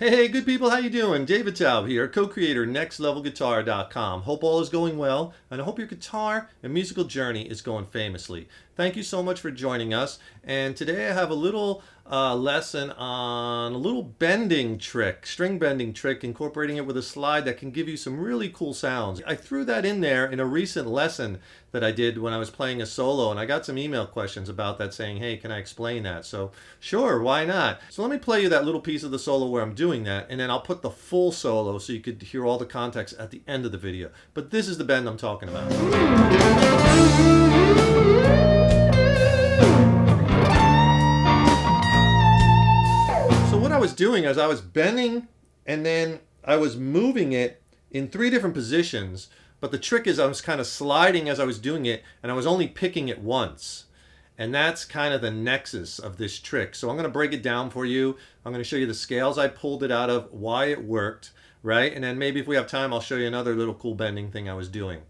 Hey, good people, how you doing? David Taub here, co-creator nextlevelguitar.com. Hope all is going well, and I hope your guitar and musical journey is going famously. Thank you so much for joining us, and today I have a little lesson on a little bending trick, string bending trick, incorporating it with a slide that can give you some really cool sounds. I threw that in there in a recent lesson that I did when I was playing a solo, and I got some email questions about that saying, hey, can I explain that? So sure, why not? So let me play you that little piece of the solo where I'm doing that, and then I'll put the full solo so you could hear all the context at the end of the video. But this is the bend I'm talking about. So what I was doing is I was bending and then I was moving it in 3 different positions, but the trick is I was kind of sliding as I was doing it, and I was only picking it once. And that's kind of the nexus of this trick. So I'm going to break it down for you. I'm going to show you the scales I pulled it out of, why it worked, right? And then maybe if we have time, I'll show you another little cool bending thing I was doing.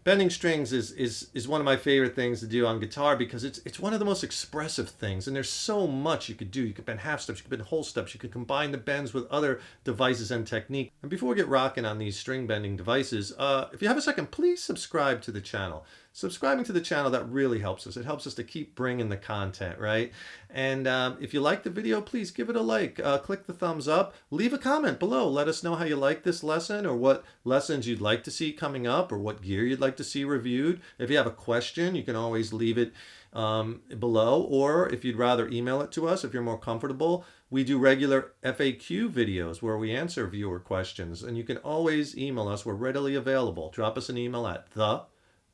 Bending strings is one of my favorite things to do on guitar because it's one of the most expressive things, and there's so much you could do. You could bend half steps, you could bend whole steps, you could combine the bends with other devices and technique. And before we get rocking on these string bending devices, if you have a second, please subscribe to the channel. Subscribing to the channel, that really helps us. It helps us to keep bringing the content, right? And if you like the video, please give it a like. Click the thumbs up. Leave a comment below. Let us know how you like this lesson, or what lessons you'd like to see coming up, or what gear you'd like to see reviewed. If you have a question, you can always leave it below, or if you'd rather email it to us, if you're more comfortable. We do regular FAQ videos where we answer viewer questions, and you can always email us. We're readily available. Drop us an email at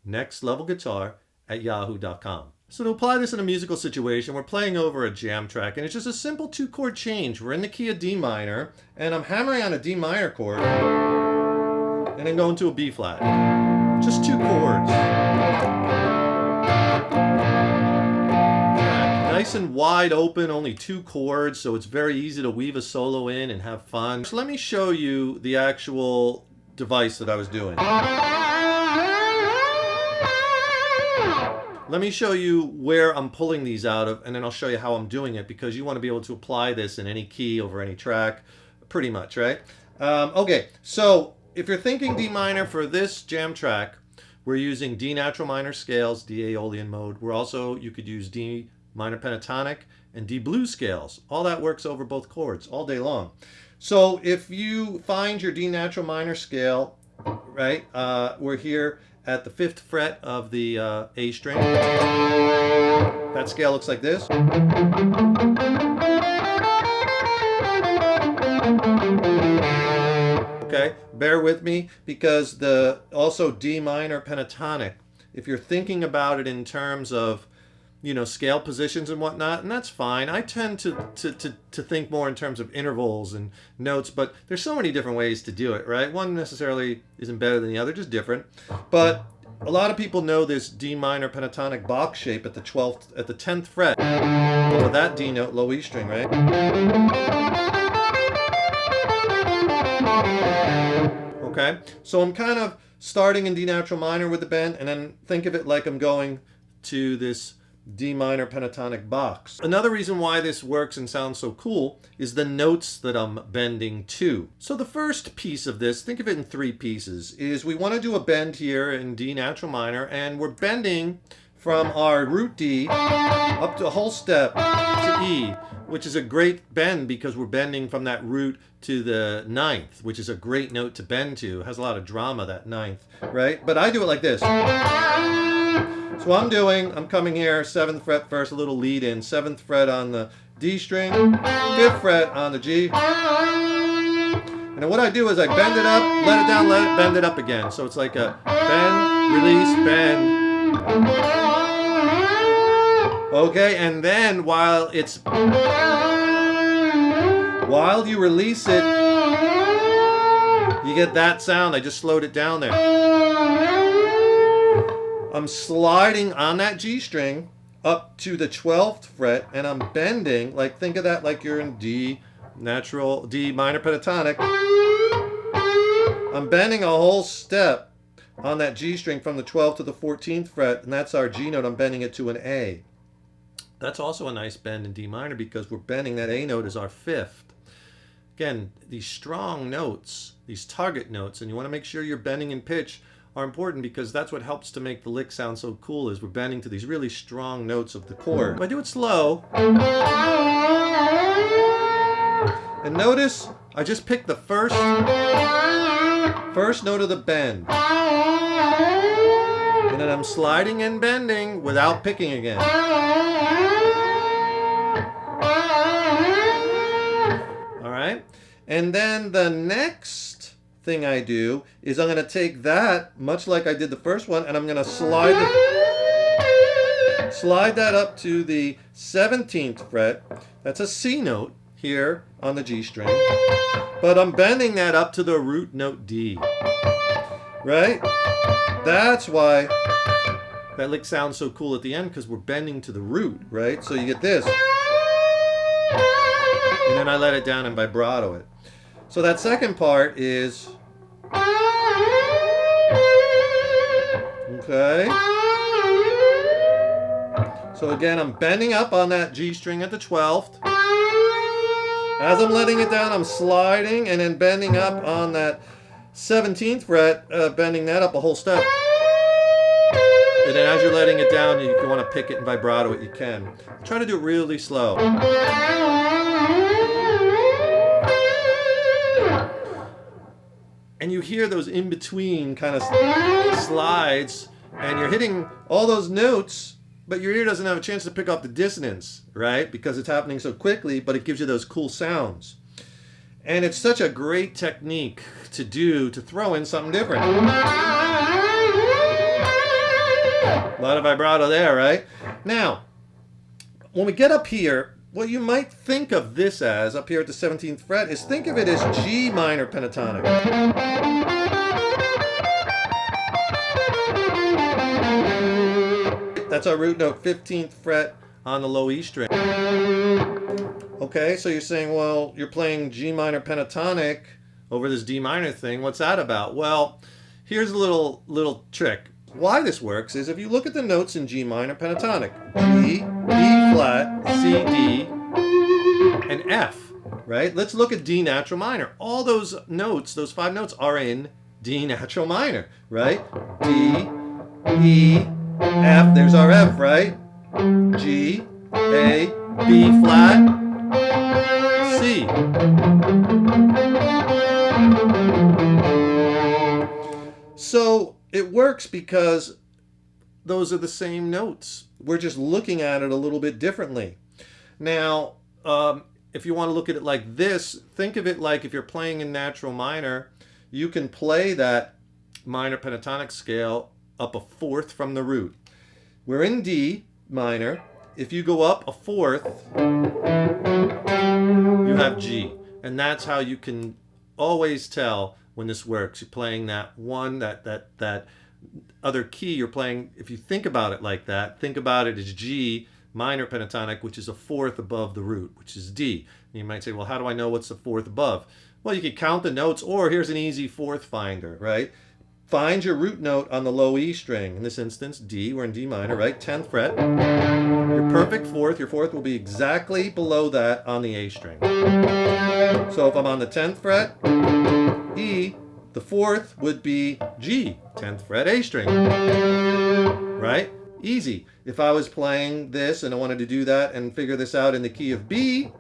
nextlevelguitar@yahoo.com. So to apply this in a musical situation, we're playing over a jam track, and it's just a simple 2-chord change. We're in the key of D minor, and I'm hammering on a D minor chord, and then going to a B flat. Just 2 chords. Nice and wide open, only 2 chords, so it's very easy to weave a solo in and have fun. So let me show you the actual device that I was doing. Let me show you where I'm pulling these out of, and then I'll show you how I'm doing it, because you want to be able to apply this in any key over any track, pretty much, right? Okay, so if you're thinking D minor for this jam track, we're using D natural minor scales, D Aeolian mode. We're also, you could use D minor pentatonic and D blues scales. All that works over both chords all day long. So if you find your D natural minor scale, right, we're here at the 5th fret of the A string. That scale looks like this. Okay, bear with me, because also D minor pentatonic, if you're thinking about it in terms of, you know, scale positions and whatnot, and that's fine. I tend to think more in terms of intervals and notes, but there's so many different ways to do it, right? One necessarily isn't better than the other, just different. But a lot of people know this D minor pentatonic box shape at the 10th fret over that D note, low E string, right? Okay, so I'm kind of starting in D natural minor with the bend, and then think of it like I'm going to this D minor pentatonic box. Another reason why this works and sounds so cool is the notes that I'm bending to. So the first piece of this, think of it in 3 pieces, is we want to do a bend here in D natural minor, and we're bending from our root D up to a whole step to E, which is a great bend because we're bending from that root to the 9th, which is a great note to bend to. It has a lot of drama, that 9th, right? But I do it like this. So I'm coming here, 7th fret first, a little lead in, 7th fret on the D string, 5th fret on the G. And then what I do is I bend it up, let it down, let it bend it up again. So it's like a bend, release, bend. Okay, and then while you release it, you get that sound. I just slowed it down there. I'm sliding on that G string up to the 12th fret, and I'm bending, like, think of that like you're in D minor pentatonic. I'm bending a whole step on that G string from the 12th to the 14th fret, and that's our G note. I'm bending it to an A. That's also a nice bend in D minor because we're bending that A note as our 5th. Again, these strong notes, these target notes, and you want to make sure you're bending in pitch, are important because that's what helps to make the lick sound so cool, is we're bending to these really strong notes of the chord. If I do it slow, and notice I just picked the first note of the bend. And then I'm sliding and bending without picking again. All right? And then the next thing I do is I'm going to take that, much like I did the first one, and I'm going to slide that up to the 17th fret. That's a C note here on the G string. But I'm bending that up to the root note D. Right? That's why that lick sounds so cool at the end, because we're bending to the root, right? So you get this. And then I let it down and vibrato it. So that second part is, okay. So again, I'm bending up on that G string at the 12th. As I'm letting it down, I'm sliding and then bending up on that 17th fret, bending that up a whole step. And then as you're letting it down, if you want to pick it and vibrato it, you can. Try to do it really slow. And you hear those in-between kind of slides, and you're hitting all those notes, but your ear doesn't have a chance to pick up the dissonance, right? Because it's happening so quickly, but it gives you those cool sounds. And it's such a great technique to do, to throw in something different. A lot of vibrato there, right? Now, when we get up here, what you might think of this as, up here at the 17th fret, is think of it as G minor pentatonic. That's our root note, 15th fret on the low E string. Okay, so you're saying, well, you're playing G minor pentatonic over this D minor thing. What's that about? Well, here's a little trick. Why this works is if you look at the notes in G minor pentatonic, G, B flat, C, D, and F, right? Let's look at D natural minor. All those notes, those 5 notes, are in D natural minor, right? D, E, F, there's our F, right? G, A, B flat, C. So it works because those are the same notes. We're just looking at it a little bit differently. Now, if you want to look at it like this, think of it like if you're playing in natural minor, you can play that minor pentatonic scale up a 4th from the root. We're in D minor. If you go up a 4th, you have G. And that's how you can always tell when this works. You're playing that one, that other key you're playing. If you think about it like that, think about it as G minor pentatonic, which is a 4th above the root, which is D. And you might say, well, how do I know what's the 4th above? Well, you can count the notes, or here's an easy 4th finder, right? Find your root note on the low E string. In this instance, D, we're in D minor, right? 10th fret. Your perfect 4th, your 4th will be exactly below that on the A string. So if I'm on the 10th fret, E, the 4th would be G, 10th fret A string. Right? Easy. If I was playing this and I wanted to do that and figure this out in the key of B,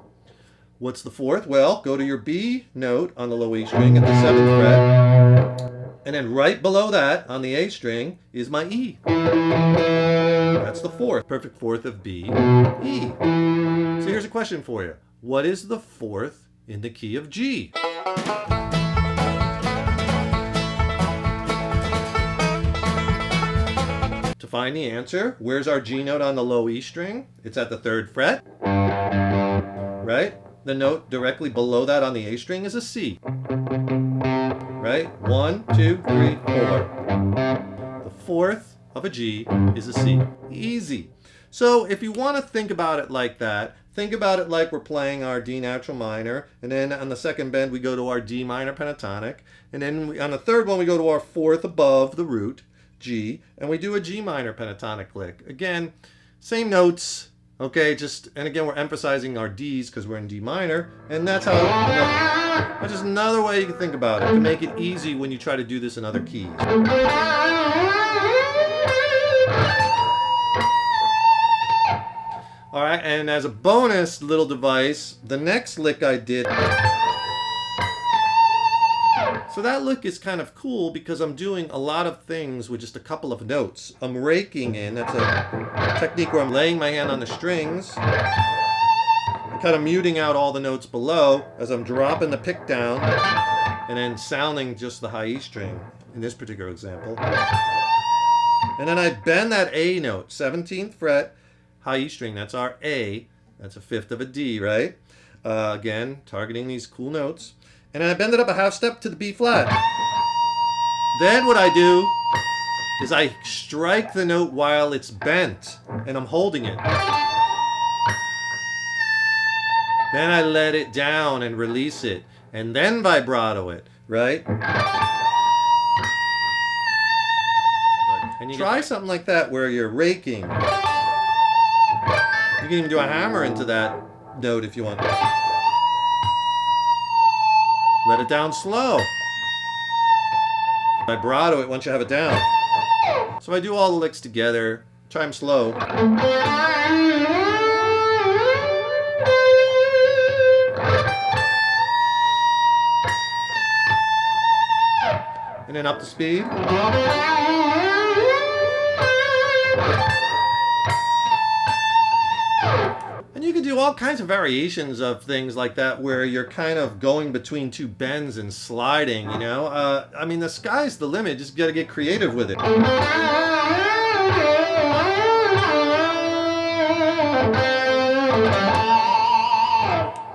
what's the 4th? Well, go to your B note on the low E string at the 7th fret. And then right below that on the A string is my E. That's the 4th, perfect 4th of B, E. So here's a question for you. What is the 4th in the key of G? To find the answer, where's our G note on the low E string? It's at the 3rd fret, right? The note directly below that on the A string is a C. Right? 1, 2, 3, 4. The 4th of a G is a C. Easy. So if you want to think about it like that, think about it like we're playing our D natural minor, and then on the second bend we go to our D minor pentatonic, and then on the third one we go to our 4th above the root, G, and we do a G minor pentatonic lick. Again, same notes, Okay, and again, we're emphasizing our Ds because we're in D minor, and that's just another way you can think about it to make it easy when you try to do this in other keys. All right, and as a bonus little device, the next lick I did. So that lick is kind of cool because I'm doing a lot of things with just a couple of notes. I'm raking in. That's a technique where I'm laying my hand on the strings, kind of muting out all the notes below as I'm dropping the pick down and then sounding just the high E string in this particular example. And then I bend that A note, 17th fret, high E string. That's our A. That's a fifth of a D, right? Again, targeting these cool notes. And then I bend it up a half step to the B flat. Then what I do is I strike the note while it's bent and I'm holding it. Then I let it down and release it and then vibrato it, right? And you try something like that where you're raking. You can even do a hammer into that note if you want. Let it down slow. Vibrato it once you have it down. So I do all the licks together. Try them slow. And then up to speed. And you can do all kinds of variations of things like that where you're kind of going between two bends and sliding, you know? I mean, the sky's the limit. Just got to get creative with it.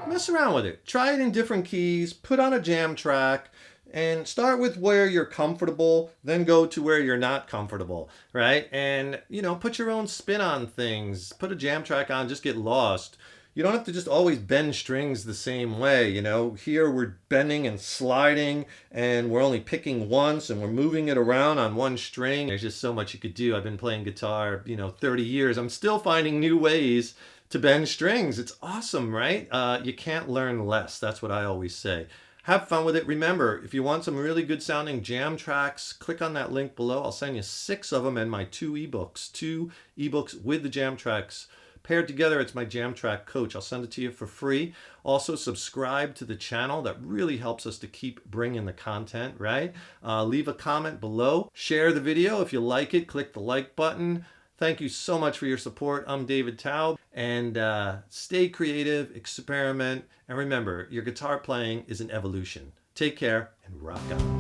Mess around with it. Try it in different keys. Put on a jam track. And start with where you're comfortable, then go to where you're not comfortable, right? And, you know, put your own spin on things. Put a jam track on, just get lost. You don't have to just always bend strings the same way, you know? Here we're bending and sliding, and we're only picking once, and we're moving it around on one string. There's just so much you could do. I've been playing guitar, 30 years. I'm still finding new ways to bend strings. It's awesome, right? You can't learn less. That's what I always say. Have fun with it. Remember, if you want some really good sounding jam tracks, click on that link below. I'll send you 6 of them and my 2 ebooks with the jam tracks. Paired together, it's my jam track coach. I'll send it to you for free. Also, subscribe to the channel. That really helps us to keep bringing the content, right? Leave a comment below. Share the video if you like it. Click the like button. Thank you so much for your support. I'm David Taub, and stay creative, experiment, and remember, your guitar playing is an evolution. Take care and rock on.